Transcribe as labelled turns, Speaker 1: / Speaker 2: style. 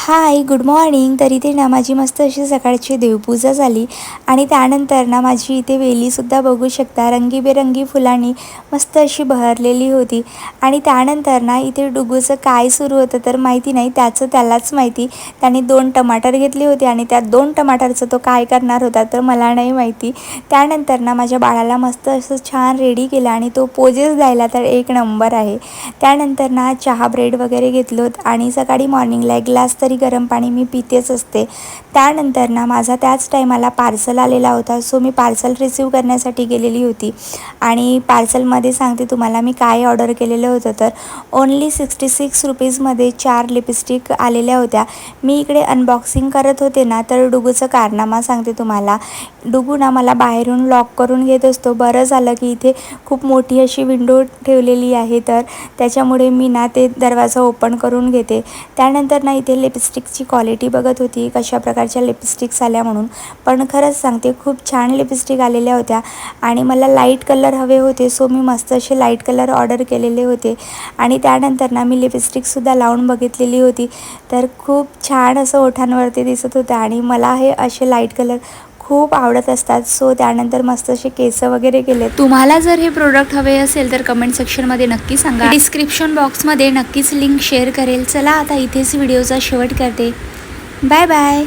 Speaker 1: हाय, good morning. तर इथे ना माझी मस्त अशी सकाळची देवपूजा झाली आणि त्यानंतर ना माझी इथे वेलीसुद्धा बघू शकता रंगीबेरंगी फुलांनी मस्त अशी बहरलेली होती. आणि त्यानंतर ना इथे डुगूचं काय सुरू होतं तर माहिती नाही, त्याचं त्यालाच माहिती. त्याने 2 टमाटर घेतले होते आणि त्या 2 टमाटरचं तो काय करणार होता तर मला नाही माहिती. त्यानंतर ना माझ्या बाळाला मस्त असं छान रेडी केलं आणि तो पोजेस द्यायला तर एक नंबर आहे. त्यानंतर ना चहा ब्रेड वगैरे घेतलं आणि सकाळी मॉर्निंगला एक ग्लास तरी गरम पाणी मी पितेच असते. त्यानंतर ना माझा त्याच टायमाला पार्सल आलेला होता, सो मी पार्सल रिसीव करण्यासाठी गेलेली होती. आणि पार्सलमध्ये सांगते तुम्हाला मी काय ऑर्डर केलेलं होतं तर ओन्ली 66 रुपीजमध्ये 4 लिपस्टिक आलेल्या होत्या. मी इकडे अनबॉक्सिंग करत होते ना तर डुगूचं कारनामा सांगते तुम्हाला. डुगू ना मला बाहेरून लॉक करून घेत असतो. बरं झालं की इथे खूप मोठी अशी विंडो ठेवलेली आहे तर त्याच्यामुळे मी ना ते दरवाजा ओपन करून घेते. त्यानंतर ना इथे लिपस्टिकची क्वालिटी बघत होती, कशा प्रकारच्या लिपस्टिक्स आल्या म्हणून. पण खरंच सांगते खूप छान लिपस्टिक आलेल्या होत्या आणि मला लाईट कलर हवे होते, सो मी मस्त असे लाईट कलर ऑर्डर केलेले होते. आणि त्यानंतर ना मी लिपस्टिकसुद्धा लावून बघितलेली होती तर खूप छान असं ओठांवरती दिसत होतं आणि मला हे असे लाईट कलर खूप आवडत असतात. सो त्यानंतर मस्त असे केस वगैरे केले. तुम्हाला जर हे प्रोडक्ट हवे असेल तर कमेंट सेक्शनमध्ये नक्की सांगा. डिस्क्रिप्शन बॉक्समध्ये नक्कीच लिंक शेअर करेल. चला आता इथेच व्हिडिओचा शेवट करते. Bye bye.